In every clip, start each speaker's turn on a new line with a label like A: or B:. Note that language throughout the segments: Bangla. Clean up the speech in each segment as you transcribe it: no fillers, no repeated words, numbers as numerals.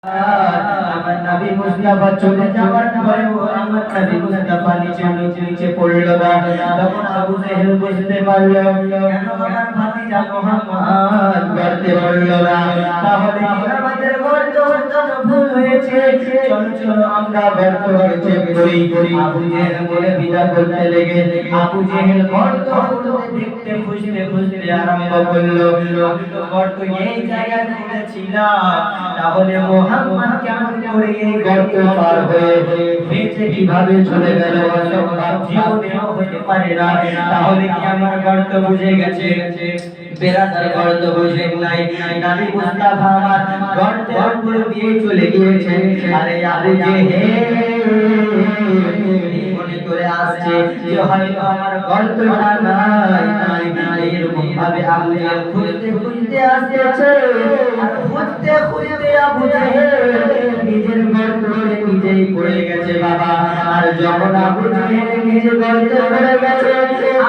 A: আমার নবী মুস্তাফা চলে যাওয়ার পরেও আমার নবী মুস্তাফা নিচে পড়লো না। তখন আবু জেহেল বুঝতে পারলো কেন আমার ভাতিজা মুহাম্মদ গর্তে পড়লো না। তাহলে কি আমাদের গর্ত হতে ভুল হয়েছে? চলো আমরা গর্ত হয়েছে করি। আবু জেহেল বলে বিদা করতে লেগে আবু জেহেল গর্ত দেখতে খুঁজতে আরম্ভ করলো। আমি তো গর্ত এই জায়গায় খুঁজেছিলাম, তাহলে মুহাম্মদ কেমন করে এই গর্ত পার হয়ে বেঁচে কিভাবে চলে গেল? অসম্ভব, জীবনেও হতে পারে না। তাহলে কি আমার গর্ত বুঝে গেছে? বেরাদার গর্ত বুঝে নাই। নবী মুস্তাফা আমার গর্তের উপর দিয়ে চলে গিয়েছেন। আরে আবু জেহেল মনে করে আসছে যে হয়তো আমার গর্তটা নাই। এরকম ভাবে আবু জেহেল খুঁজতে আসছে। আর খুঁজতে আবু জেহেল নিজের গর্তে নিজেই পড়ে গেছে বাবা। আর যখন আবু জেহেল নিজে গর্তে পড়ে গেছে,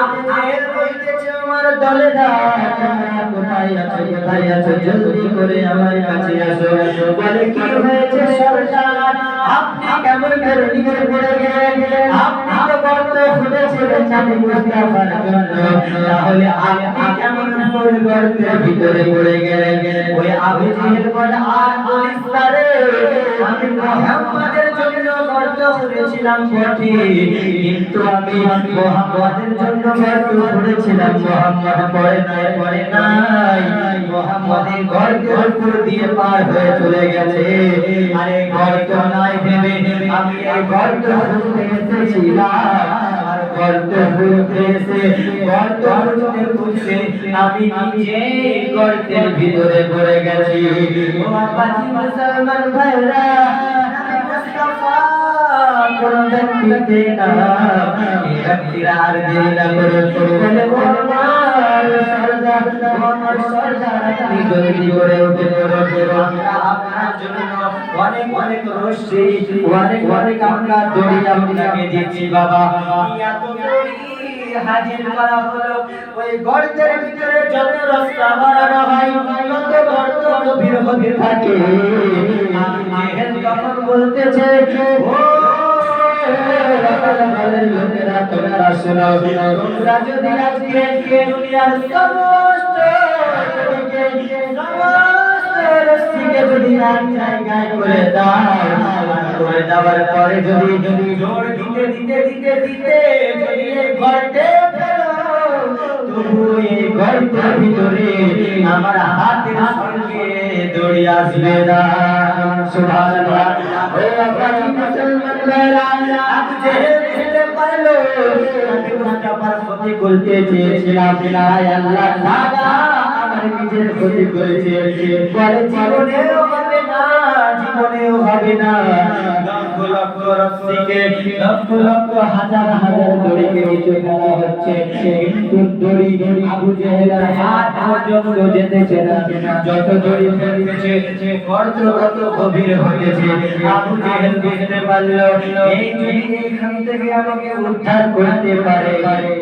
A: আবু জেহেল বলতেছে আমার দলেরা কোথায় আছো জলদি করে আমার কাছে আসো। বলে কি হয়েছে সরদার, আপনি কেমন করে নিচে পড়ে গেলেন? আপনি তো গর্ত খুঁড়েছিলেন নবী মুস্তাফার জন্য, তাহলে আপনি কেমন করে গর্তের ভিতরে পড়ে গেলেন? ওই আবু জেহেল বলে আর বলিস না রে, আমি মুহাম্মাদের জন্য গর্ত খুঁড়েছিলাম বটে, কিন্তু আমি মুহাম্মাদের জন্য গর্ত খুঁড়েছিলাম, মুহাম্মদ পড়ে নাই। মুহাম্মাদের গর্তের উপর দিয়ে পার হয়ে চলে গেছে। আরে গর্ত নাই ভেবে আমি এই গর্ত খুঁড়তে এসেছিলাম। আর গর্ত খুঁড়তে আমি নিজে গর্তের ভিতরে পড়ে গেছি। ও আব্বাজি মুসলমান ভাইরা, নবী মুস্তাফা কোন ব্যক্তিতে না ব্যক্তিরা আর দেরি না করে বলে আমার সরদার আপনি জলদি করে উঠে পড়ো। আমরা আপনার জন্য অনেক রশ্মি অনেক আমরা দড়ি আপনাকে দিচ্ছি বাবা। এত দড়ি হাজির করা হলো। ওই গর্তের ভিতরে যত রাস্তা বানানো হয় তত গর্ত গভীর হতে থাকে। আবু জেহেল তখন বলতেছে, ও লোকেরা তোমরা শোনো, তোমরা যদি আজকে দুনিয়ার সমস্ত রশ্মিকে যদি এক জায়গায় করে দেওয়ার পরে যদি জোর দিতে যদি এই গর্তে ফেলো, তবু এই গর্তের ভিতরে আমার হাতের সঙ্গে দড়ি আসবে না। সুবহানাল্লাহ। ও আব্বাজি মুসলমান ভাইরা, আবু জেহেল বুঝতে পারলো নবী মুস্তাফার ক্ষতি করতে চেয়েছিলাম, আয় আল্লাহ তাআলা আমার নিজের ক্ষতি করেছে। বলে জীবনেও হবে না। লক্ষ রশ্মিকে লক্ষ হাজার দড়িকে নিচে ফেলা হচ্ছে, কিন্তু দড়ি আবু জেহেলের হাত পর্যন্ত যেতেছে না। যত দড়ি ফেলতেছে গর্ত তত গভীর হতেছে। আবু জেহেল বুঝতে পারলো এই যদি এখান থেকে আমাকে উদ্ধার করতে পারে,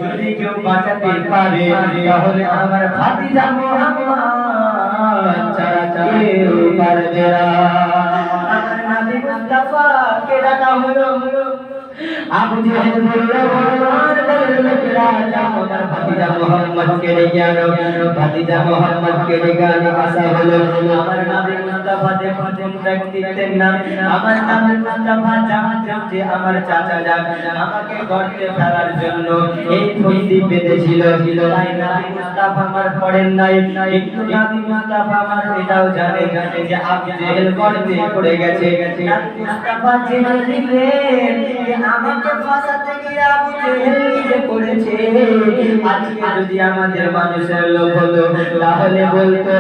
A: যদি কেউ বাঁচাতে পারে, তাহলে আমার ভাতিজা মুহাম্মদ ছাড়া কেউ পারবে না। আমার নবী মুস্তাফা কে ডাকা হলো। আবু জেহেল বলল, আমার ভাতিজা মুহাম্মদকে ডেকে আনো। ভাতিজা মুহাম্মদকে ডেকে আনা আসা হলো। আমার নবী মুস্তাফা প্রথম ব্যক্তিত্বের নাম। আমার নবী মুস্তাফা জানতেন যে আমার চাচা যান আমাকে গর্তে ফেলার জন্য এই ফন্দি বেঁধেছিল। তাই নবী মুস্তাফা আমার পড়েন নাই, কিন্তু নবী মুস্তাফা আমার এটাও জানে যে আবু জেহেল গর্তে পড়ে গেছে। নবী মুস্তাফা জেনে নিলেন যে আমাকে ফাঁসাতে গিয়ে আবু জেহেল নিজে পড়েছে। আজকে যদি আমাদের মানুষের লোক হতো, তাহলে বলতো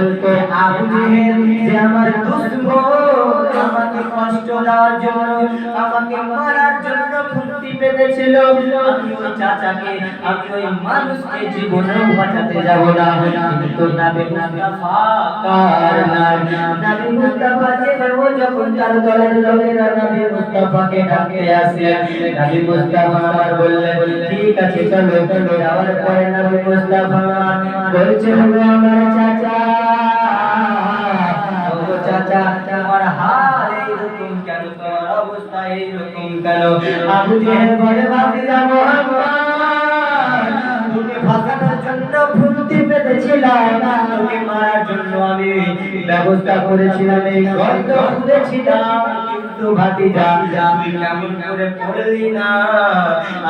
A: আবু জেহেল যে আমার দুশমন, আমাকে কষ্ট দেওয়ার জন্য, আমাকে মারার জন্য ফুটি পেতেছিল। আমি ওই চাচাকে, আমি ওই মানুষকে জীবনেও বাঁচাতে যাব না। কিন্তু নবী মুস্তাফা কার নাম, নবী মুস্তাফা যেভাবে যখন তার দলের লোকেরা নবী মুস্তাফাকে ডাকতে আসে, নবী মুস্তাফা আমার বললেন ঠিক আছে চলো। যাওয়ার পরে নবী মুস্তাফা বলছেন, আমার চাচা, ও চাচা আমার হাত অবস্থা এইরকম কেন? আবু জেহেল বলে ভাতিজা মুহাম্মদ, তোকে ফাঁসানোর জন্য ফুলতি পেতেছিলাম, তোকে মারার জন্য আমি ব্যবস্থা করেছিলাম, এই গর্ত খুঁড়েছিলাম, কিন্তু ভাতিজা তুই কেমন করে পড়লি না,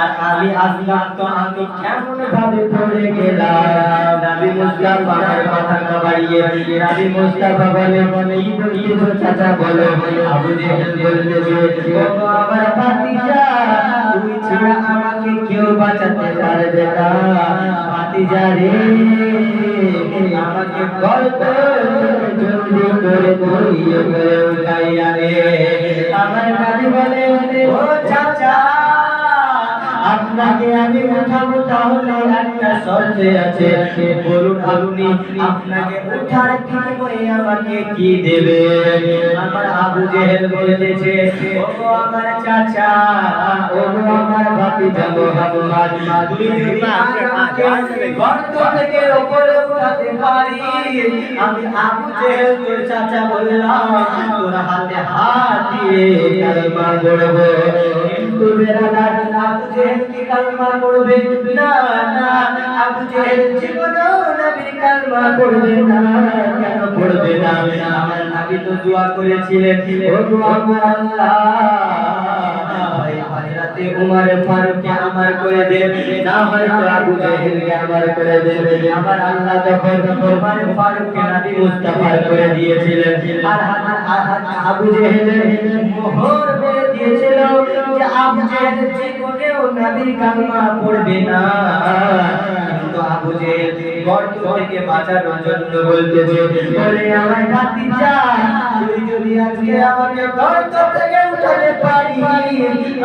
A: আর আমি আসলাম তো আমি কেমন ভাবে পড়ে গেলাম। নবী মুস্তাফা আমার কথা না বাড়িয়ে নবী মুস্তাফা বলে কি বলছো চাচা বলো। আবু জেহেল বলতেছে ও আমার ভাতিজা, তুই ছাড়া আমাকে কেউ বাঁচাতে পারবে না, ভাতিজা রে আমাকে গল্প জলদি করে ধরিয়ে উঠাইয়া রে। আমার নবী বলে ও চাচা, আপনাকে আমি উঠাবো, তাহলে একটা শর্তে আছে, বলুন আপনি আপনাকে উঠার বিনিময়ে আমাকে কি দেবে? আমার আবু জেহেল বলতেছে ও আমার চাচা, ও আমার ভাতিজা মুহাম্মদ, তুই যদি আমাকে গর্ত থেকে উপরে উঠাতে পারিস, আমি আবু জেহেল তোর চাচা বললাম তোর হাতে হাত দিয়ে কালেমা পড়বো। কিন্তু বেরাদার আবু জেহেল কি কালেমা পড়বে না? না, আবু জেহেল জীবনেও নবীর কালেমা পড়বে না। কেন পড়বে না? আমার নবী তো দোয়া করেছিলেন, ও আমার আল্লাহ হযরতে উমর ফারুককে আমার করে দেন, না হয়তো আবু জেহেলকে আমার করে দেন। আমার আল্লাহ তখন উমর ফারুককে নবী মুস্তাফা করে দিয়েছিলেন, আর আবু জেহেলের মোহর মেরে দিয়েছিল যে আবু জেহেল জীবনেও নবীর কালেমা পড়বে না। কিন্তু আবু জেহেল গর্ত থেকে বাঁচানোর জন্য বলতেছে বলে আমার ভাতিজা, তুই যদি আজকে আমাকে গর্ত থেকে উঠাতে পারিস,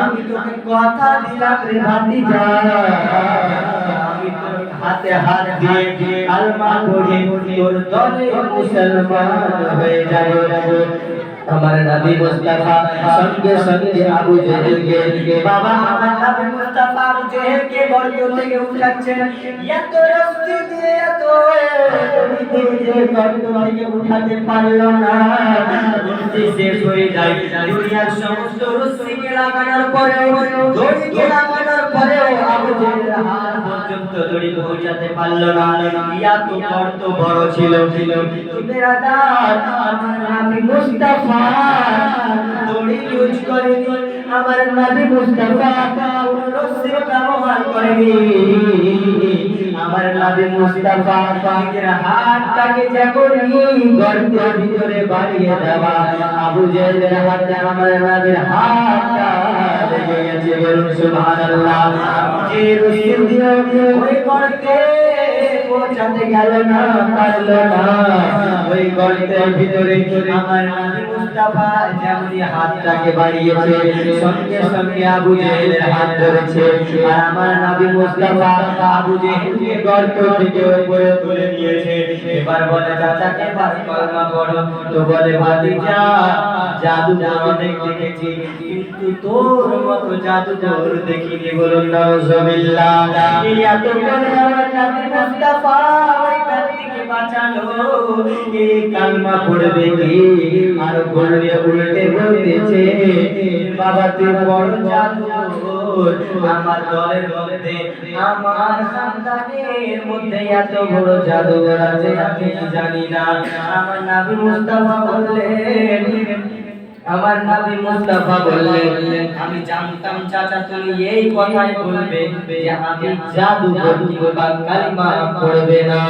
A: আমি তোকে কথা দিলাম রে ভাতিজা, আমি তোর হাতে হাত দিয়ে কালেমা পড়ে তোর দলে মুসলমান হয়ে যাব। আমার নবী মুস্তাফা সঙ্গে সঙ্গে আবু জেহেলকে, বাবা আমার নবী মুস্তাফা আবু জেহেলকে গর্ত থেকে উঠাচ্ছেন, এত রস্তি দিয়ে এত যে গর্ত থেকে উঠাতে পারলো না, রস্তি শেষ হয়ে যায়। দুনিয়ার সমস্ত রস্তিকে লাগানোর পরেও, দড়িকে লাগানোর পরেও আবু জেহেল হাত পর্যন্ত দড়ি পৌঁছাতে পারলো না, এত গর্ত বড় ছিল। বেরাদার আমার নবী মুস্তাফা দড়ি ইউজ করেনি, আমার নবী মুস্তাফা রস্সি ব্যবহার করেনি। আমার নবী মুস্তাফা নিজের হাতটাকে যেমনি গর্তের ভিতরে বাড়িয়ে দেওয়া, আবু জেহেলের হাতে আমার নবীর হাতটা লেগে গেছে। বলুন সুবহানাল্লাহ। যে রস্সি দিয়ে ওই গর্তে পৌঁছাতে গেল না, পারলো না, ওই গর্তের ভিতরে আমার নবী মুস্তাফা যেমনি হাতটাকে বাড়িয়েছে, সঙ্গে সঙ্গে আবু জেহেলের হাত ধরেছে, আর আমার নবী মুস্তাফা আবু জেহেলকে গর্ত থেকে উপরে তুলে নিয়েছে। এবার বলে চাচাকে এবার কলমা পড়ো। তো বলে ভাতিজা, জাদু অনেক দেখেছি, কিন্তু তোর মতো জাদু তোর দেখিনি। বলুন নাউজুবিল্লাহ। এত করে আমার নবী মুস্তাফা ওই ব্যক্তিকে বাঁচালো, এই কালমা পড়বে কি? আর বলবে উল্টে বলতেছে বাবা তুই বড় জাদুকর, আমার দলের মধ্যে আমার খানদানের মধ্যে এত বড় জাদুকর আছে আমি জানি না। আমার নবী মুস্তাফা বললেন, আমার নবী মুস্তাফা বললেন আমি জানতাম চাচা তুমি এই কথাই বলবে যে আমি জাদু করব বা কালিমা পড়বে না।